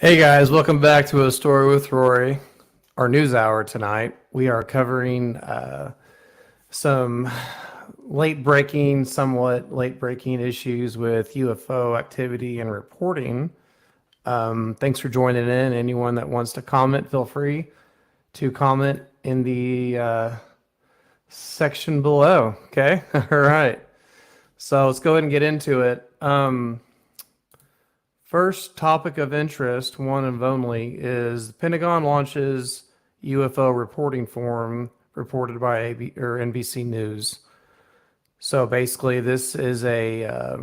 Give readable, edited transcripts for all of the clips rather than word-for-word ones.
Hey guys, welcome back to A Story with Rory, our news hour tonight. We are covering some somewhat late breaking issues with UFO activity and reporting. Thanks for joining in. Anyone that wants to comment, feel free to comment in the section below. Okay, all right. So let's go ahead and get into it. First topic of interest, one of only, is the Pentagon launches UFO reporting forum reported by NBC News. So basically, this is a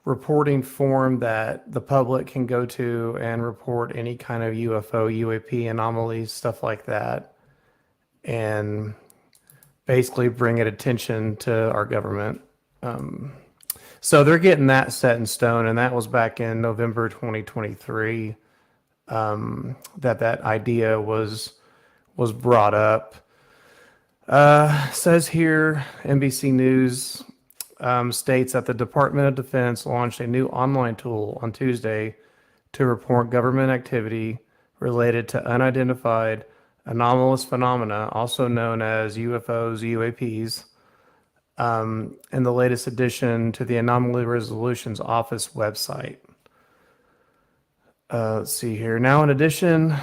reporting forum that the public can go to and report any kind of UFO, UAP anomalies, stuff like that, and basically bring it attention to our government. So they're getting that set in stone, and that was back in November 2023 that idea was brought up. Says here, NBC News states that the Department of Defense launched a new online tool on Tuesday to report government activity related to unidentified anomalous phenomena, also known as UFOs, UAPs. In the latest addition to the Anomaly Resolutions Office website. Let's see here. Now, in addition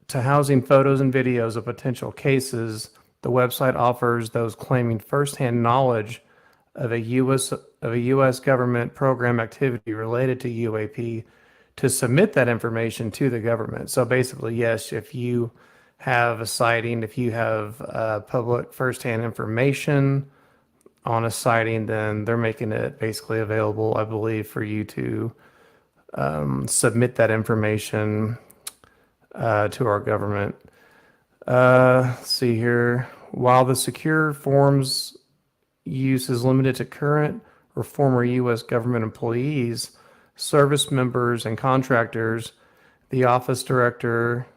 to housing photos and videos of potential cases, the website offers those claiming firsthand knowledge of a U.S. government program activity related to UAP to submit that information to the government. So basically, yes, if you have a sighting, if you have public firsthand information on a sighting, then they're making it basically available, I believe, for you to submit that information to our government. Let's see here. While the secure forms use is limited to current or former U.S. government employees, service members, and contractors, the office director,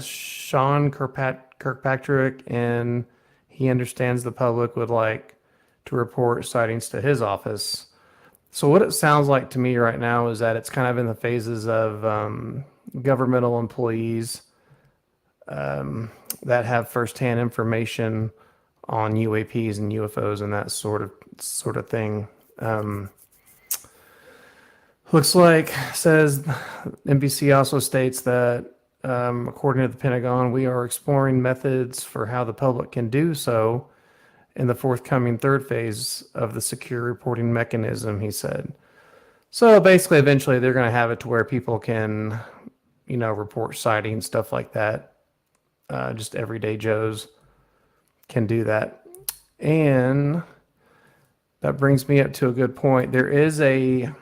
Sean Kirkpatrick, and he understands the public would like to report sightings to his office. So what it sounds like to me right now is that it's kind of in the phases of governmental employees that have firsthand information on UAPs and UFOs and that sort of thing. Looks like, says NBC also states that according to the Pentagon, we are exploring methods for how the public can do so in the forthcoming third phase of the secure reporting mechanism, he said. So basically, eventually, they're going to have it to where people can, report sightings, stuff like that. Just everyday Joes can do that. And that brings me up to a good point. There's an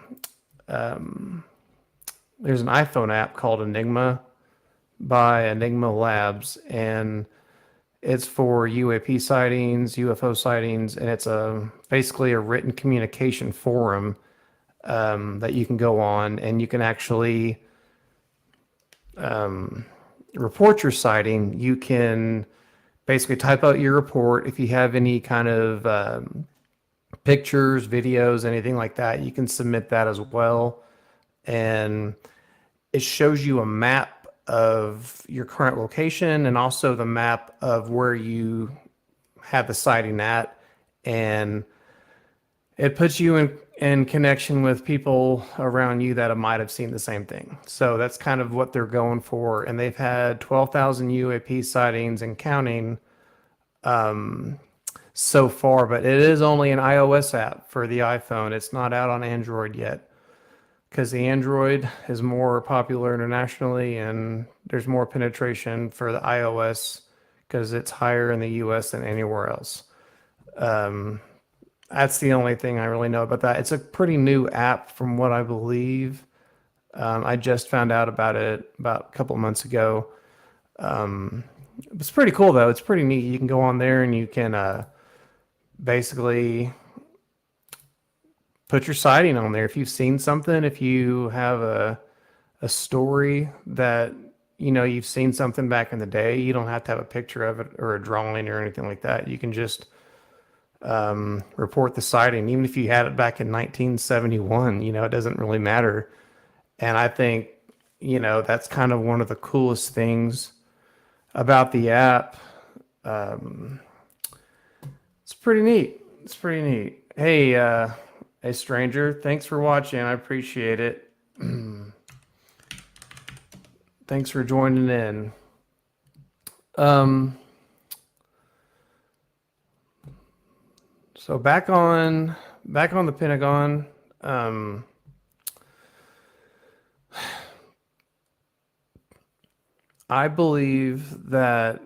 iPhone app called Enigma by Enigma Labs, and it's for UAP sightings, UFO sightings, and it's basically a written communication forum that you can go on, and you can actually report your sighting. You can basically type out your report. If you have any kind of pictures, videos, anything like that, you can submit that as well. And it shows you a map of your current location and also the map of where you have the sighting at. And it puts you in connection with people around you that might have seen the same thing. So that's kind of what they're going for. And they've had 12,000 UAP sightings and counting so far, but it is only an iOS app for the iPhone. It's not out on Android yet because the Android is more popular internationally and there's more penetration for the iOS because it's higher in the US than anywhere else. That's the only thing I really know about that. It's a pretty new app from what I believe. I just found out about it about a couple of months ago. It's pretty cool though. It's pretty neat. You can go on there and you can basically put your sighting on there. If you've seen something, if you have a story that, you've seen something back in the day, you don't have to have a picture of it or a drawing or anything like that. You can just report the sighting. Even if you had it back in 1971, it doesn't really matter. And I think, that's kind of one of the coolest things about the app. Um, it's pretty neat. It's pretty neat. Hey, hey, stranger, thanks for watching. I appreciate it. Thanks for joining in. Um, so back on the Pentagon. Um, I believe that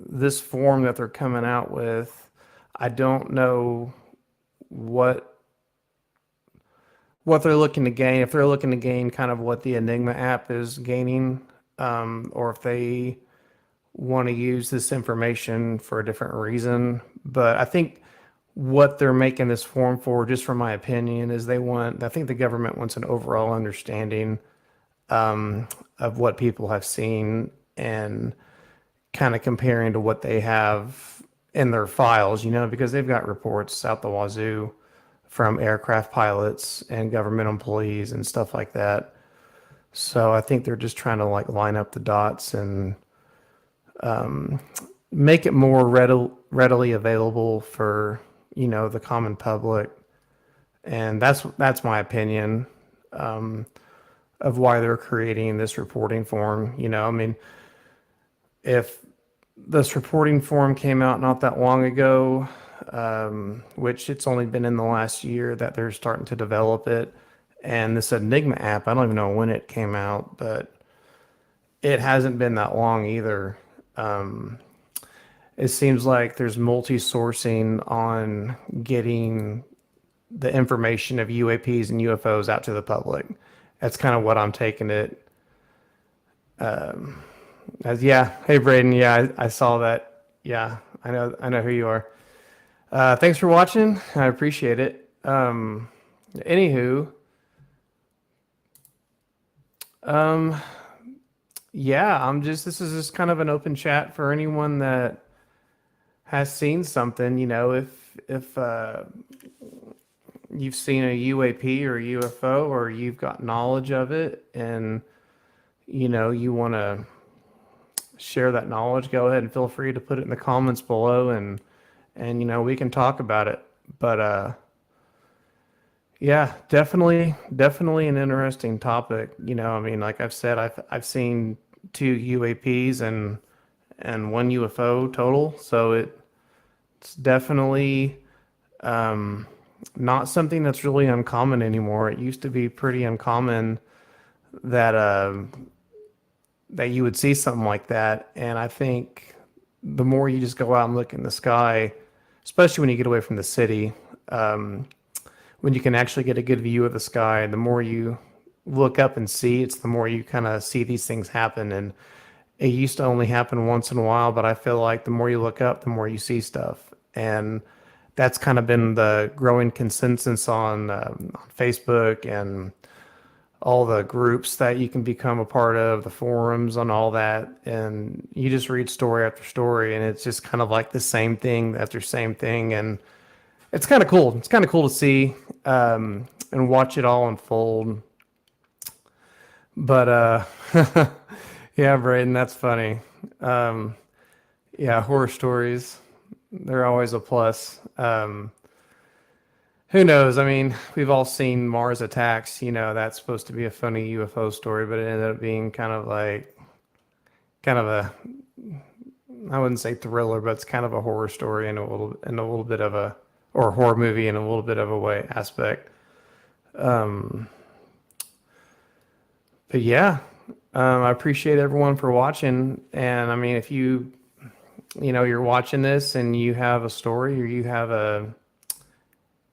this form that they're coming out with, I don't know what they're looking to gain. If they're looking to gain kind of what the Enigma app is gaining, or if they want to use this information for a different reason. But I think what they're making this form for, just from my opinion, is I think the government wants an overall understanding of what people have seen and kind of comparing to what they have in their files, because they've got reports out the wazoo from aircraft pilots and government employees and stuff like that. So I think they're just trying to like line up the dots and make it more readily available for, the common public. And that's my opinion of why they're creating this reporting form. I mean, if this reporting form came out not that long ago, which it's only been in the last year that they're starting to develop it. And this Enigma app, I don't even know when it came out, but it hasn't been that long either. It seems like there's multi-sourcing on getting the information of UAPs and UFOs out to the public. That's kind of what I'm taking it as. Yeah. Hey, Braden. Yeah, I saw that. Yeah, I know who you are. Thanks for watching. I appreciate it. Anywho, yeah, this is just kind of an open chat for anyone that has seen something. If you've seen a UAP or a UFO, or you've got knowledge of it, and you want to share that knowledge, go ahead and feel free to put it in the comments below, and we can talk about it. But yeah, definitely an interesting topic. I mean, like I've said, I've seen 2 UAPs and 1 UFO total, so it's definitely not something that's really uncommon anymore. It used to be pretty uncommon that that you would see something like that. And I think the more you just go out and look in the sky, especially when you get away from the city, when you can actually get a good view of the sky, the more you look up and see, it's the more you kind of see these things happen. And it used to only happen once in a while, but I feel like the more you look up, the more you see stuff. And that's kind of been the growing consensus on Facebook and all the groups that you can become a part of, the forums and all that. And you just read story after story, and it's just kind of like the same thing after same thing. And it's kind of cool. It's kind of cool to see and watch it all unfold. But yeah, Braden, that's funny. Yeah, horror stories, they're always a plus. Who knows? I mean, we've all seen Mars Attacks. That's supposed to be a funny UFO story, but it ended up being kind of kind of a, I wouldn't say thriller, but it's kind of a horror story in a little bit of a, or a horror movie in a little bit of a way aspect. But yeah, I appreciate everyone for watching. And I mean, if you're watching this and you have a story, or you have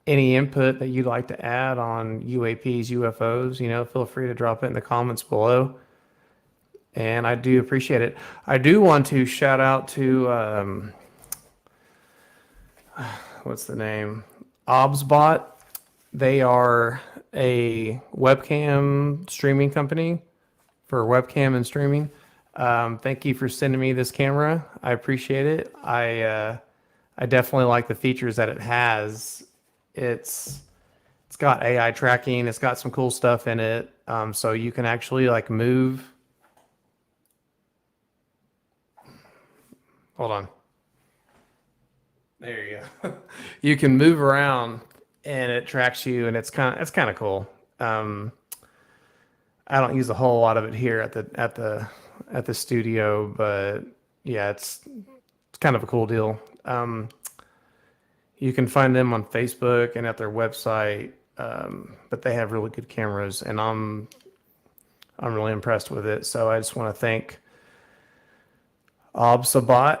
any input that you'd like to add on UAPs, UFOs, feel free to drop it in the comments below. And I do appreciate it. I do want to shout out to, what's the name? ObsBot. They are a webcam streaming company for webcam and streaming. Thank you for sending me this camera. I appreciate it. I definitely like the features that it has. It's It's got AI tracking. It's got some cool stuff in it. So you can actually like move. Hold on. There you go. You can move around and it tracks you, and it's kind of cool. Um, I don't use a whole lot of it here at the studio, but yeah, it's kind of a cool deal. You can find them on Facebook and at their website, but they have really good cameras, and I'm really impressed with it. So I just want to thank Obsabat,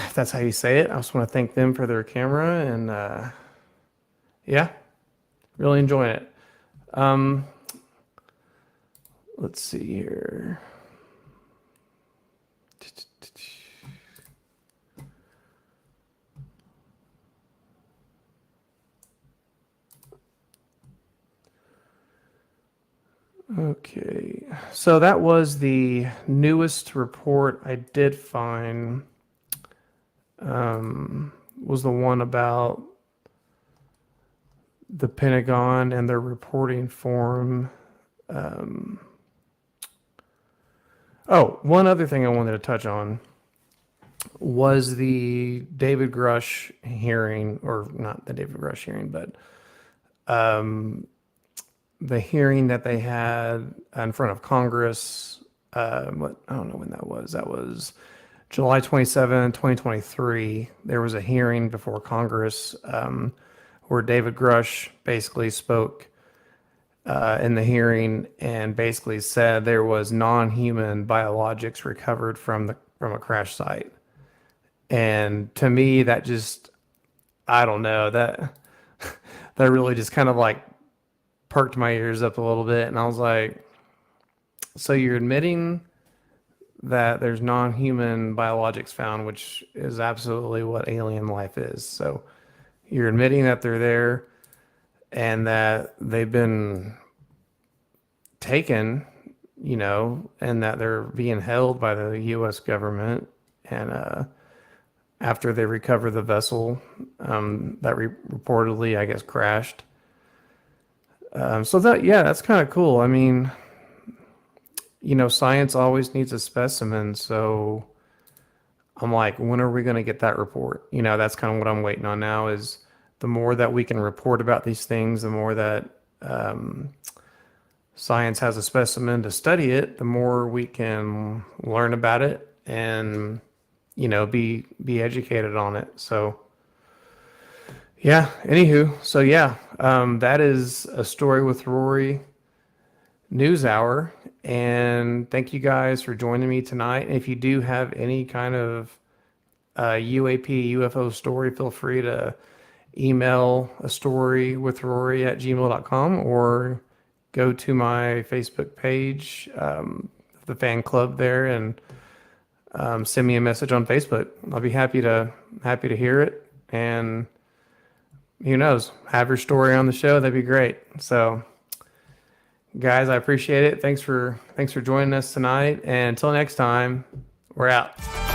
if that's how you say it. I just want to thank them for their camera, and yeah, really enjoying it. Um, let's see here. Okay, so that was the newest report I did find. Was the one about the Pentagon and their reporting form. Oh, one other thing I wanted to touch on was the David Grush hearing, or not the David Grush hearing, but the hearing that they had in front of Congress. What, I don't know when that was. That was July 27, 2023. There was a hearing before Congress where David Grush basically spoke in the hearing and basically said there was non-human biologics recovered from a crash site. And to me, that just, I don't know, that that really just kind of like perked my ears up a little bit, and I was like, so you're admitting that there's non-human biologics found, which is absolutely what alien life is. So you're admitting that they're there and that they've been taken, and that they're being held by the U.S. government. And after they recover the vessel that reportedly, I guess, crashed. So that, yeah, that's kind of cool. I mean, science always needs a specimen. So I'm like, when are we going to get that report? That's kind of what I'm waiting on now, is the more that we can report about these things, the more that science has a specimen to study it, the more we can learn about it and, be educated on it. So yeah, anywho, so yeah, that is a story with Rory News Hour. And thank you guys for joining me tonight. And if you do have any kind of UAP, UFO story, feel free to email a story with Rory at gmail.com, or go to my Facebook page, the fan club there, and send me a message on Facebook. I'll be happy to hear it. And who knows, have your story on the show. That'd be great. So guys, I appreciate it. Thanks for joining us tonight. And until next time, we're out.